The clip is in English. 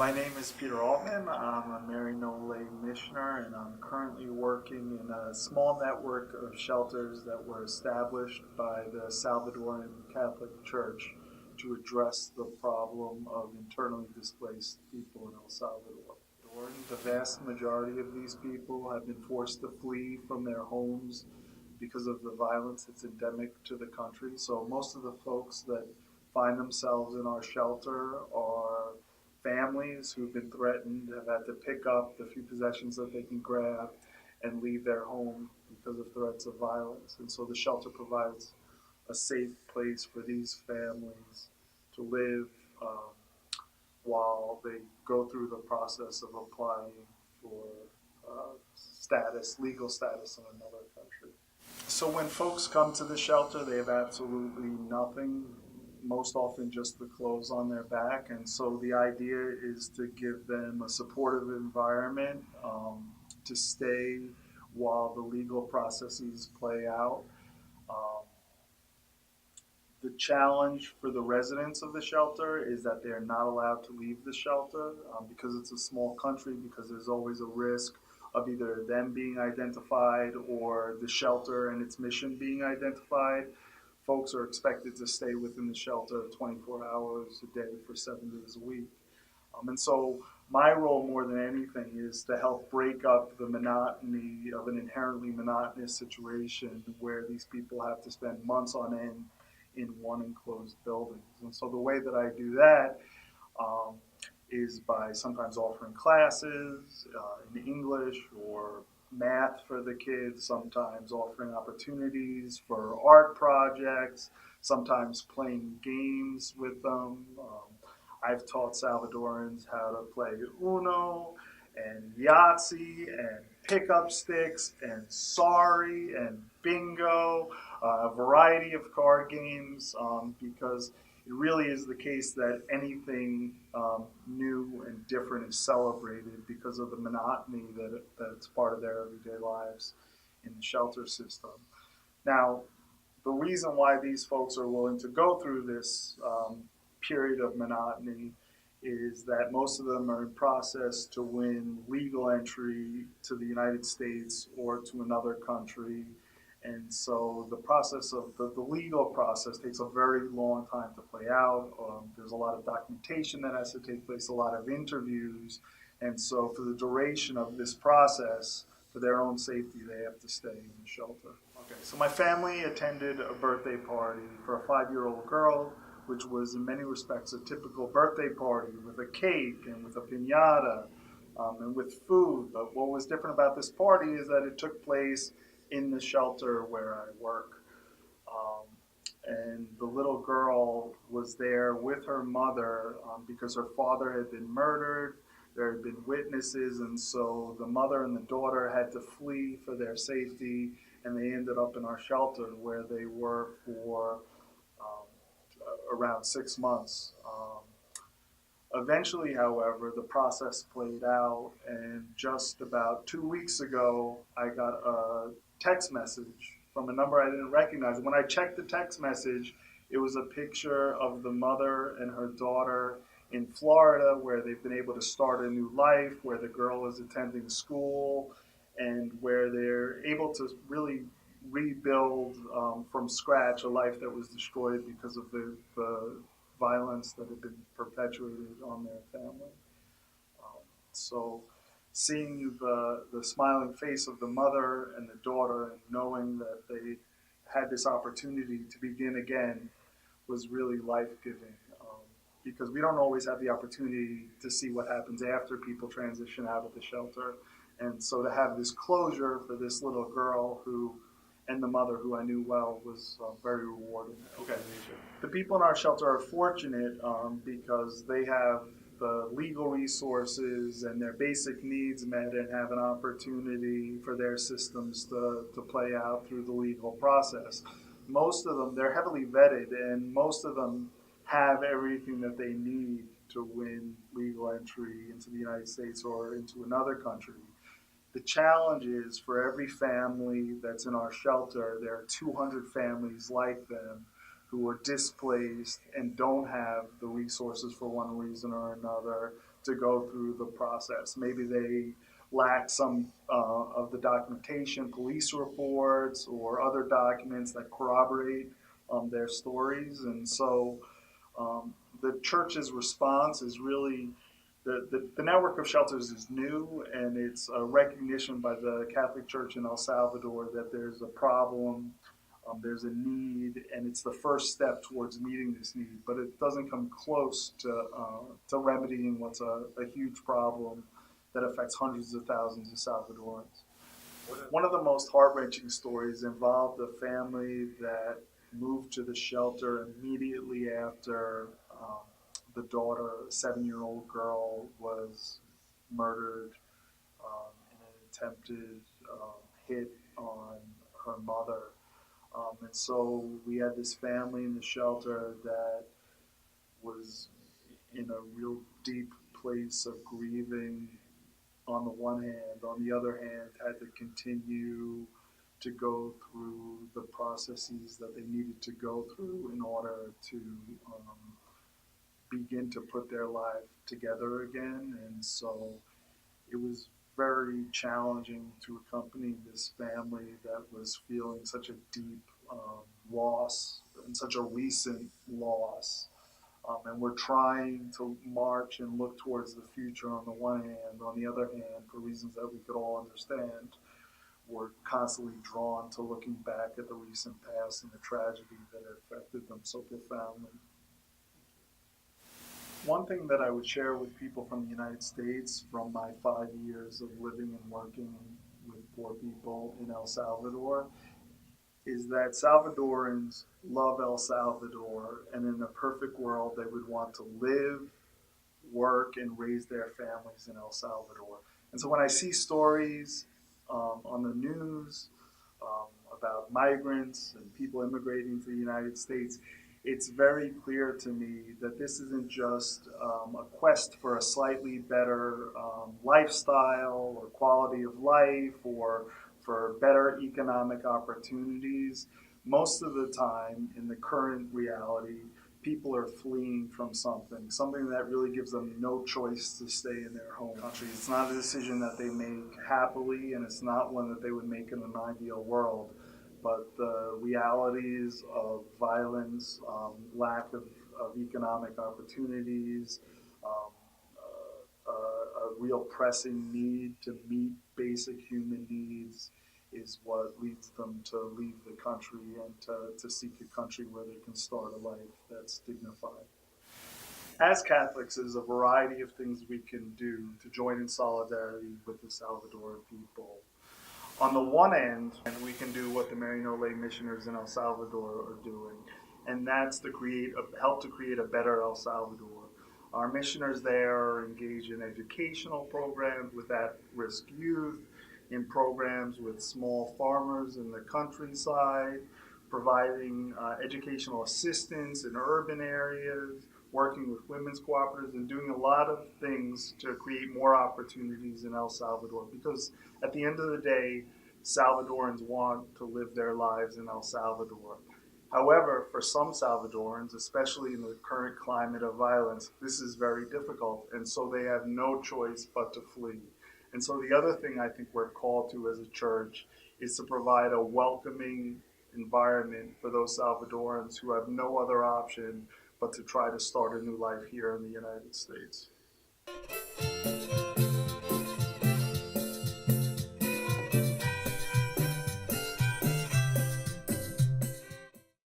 My name is Peter Altman. I'm a Maryknoll lay missioner, and I'm currently working in a small network of shelters that were established by the Salvadoran Catholic Church to address the problem of internally displaced people in El Salvador. The vast majority of these people have been forced to flee from their homes because of the violence that's endemic to the country. So most of the folks that find themselves in our shelter are families who've been threatened, have had to pick up the few possessions that they can grab and leave their home because of threats of violence. And so the shelter provides a safe place for these families to live while they go through the process of applying for legal status in another country. So when folks come to the shelter, they have absolutely nothing, most often just the clothes on their back. And so the idea is to give them a supportive environment to stay while the legal processes play out. Um, the challenge for the residents of the shelter is that they're not allowed to leave the shelter because it's a small country, because there's always a risk of either them being identified or the shelter and its mission being identified. Folks are expected to stay within the shelter 24 hours a day for 7 days a week. And so my role more than anything is to help break up the monotony of an inherently monotonous situation where these people have to spend months on end in one enclosed building. And so the way that I do that um, is by sometimes offering classes in English or math for the kids, sometimes offering opportunities for art projects, sometimes playing games with them. I've taught Salvadorans how to play Uno and Yahtzee and pickup sticks and Sorry and Bingo, a variety of card games, because it really is the case that anything new and different is celebrated because of the monotony that's part of their everyday lives in the shelter system. Now, the reason why these folks are willing to go through this period of monotony is that most of them are in process to win legal entry to the United States or to another country. And so the process of the legal process takes a very long time to play out. There's a lot of documentation that has to take place, a lot of interviews. And so for the duration of this process, for their own safety, they have to stay in the shelter. Okay, so my family attended a birthday party for a 5-year-old girl, which was in many respects a typical birthday party with a cake and with a piñata and with food. But what was different about this party is that it took place in the shelter where I work. And the little girl was there with her mother because her father had been murdered. There had been witnesses, and so the mother and the daughter had to flee for their safety, and they ended up in our shelter where they were for around 6 months. Eventually, however, the process played out, and just about 2 weeks ago, I got a text message from a number I didn't recognize. When I checked the text message, it was a picture of the mother and her daughter in Florida, where they've been able to start a new life, where the girl is attending school, and where they're able to really rebuild from scratch a life that was destroyed because of the violence that had been perpetuated on their family. So seeing the smiling face of the mother and the daughter and knowing that they had this opportunity to begin again was really life-giving, because we don't always have the opportunity to see what happens after people transition out of the shelter. And so to have this closure for this little girl and the mother, who I knew well, was very rewarding. Okay, the people in our shelter are fortunate because they have the legal resources and their basic needs met and have an opportunity for their systems to play out through the legal process. Most of them, they're heavily vetted, and most of them have everything that they need to win legal entry into the United States or into another country. The challenge is, for every family that's in our shelter, there are 200 families like them who are displaced and don't have the resources for one reason or another to go through the process. Maybe they lack some of the documentation, police reports, or other documents that corroborate their stories. And so the church's response is really the network of shelters is new, and it's a recognition by the Catholic Church in El Salvador that there's a problem, there's a need, and it's the first step towards meeting this need. But it doesn't come close to remedying what's a huge problem that affects hundreds of thousands of Salvadorans. One of the most heart-wrenching stories involved a family that moved to the shelter immediately after the daughter, a 7-year-old girl, was murdered in an attempted hit on her mother. And so we had this family in the shelter that was in a real deep place of grieving on the one hand. On the other hand, had to continue to go through the processes that they needed to go through in order to begin to put their life together again. And so it was very challenging to accompany this family that was feeling such a deep loss and such a recent loss. And we're trying to march and look towards the future on the one hand. On the other hand, for reasons that we could all understand, we're constantly drawn to looking back at the recent past and the tragedy that affected them so profoundly. One thing that I would share with people from the United States from my 5 years of living and working with poor people in El Salvador is that Salvadorans love El Salvador, and in a perfect world, they would want to live, work, and raise their families in El Salvador. And so when I see stories on the news about migrants and people immigrating to the United States, it's very clear to me that this isn't just a quest for a slightly better lifestyle or quality of life or for better economic opportunities. Most of the time, in the current reality, people are fleeing from something that really gives them no choice to stay in their home country. It's not a decision that they make happily, and it's not one that they would make in an ideal world. But the realities of violence, lack of economic opportunities, a real pressing need to meet basic human needs is what leads them to leave the country and to seek a country where they can start a life that's dignified. As Catholics, there's a variety of things we can do to join in solidarity with the Salvadoran people. On the one end, we can do what the Maryknoll missioners in El Salvador are doing, and that's to help to create a better El Salvador. Our missioners there are engaged in educational programs with at-risk youth, in programs with small farmers in the countryside, providing educational assistance in urban areas, working with women's cooperatives, and doing a lot of things to create more opportunities in El Salvador. Because at the end of the day, Salvadorans want to live their lives in El Salvador. However, for some Salvadorans, especially in the current climate of violence, this is very difficult, and so they have no choice but to flee. And so the other thing I think we're called to as a church is to provide a welcoming environment for those Salvadorans who have no other option but to try to start a new life here in the United States.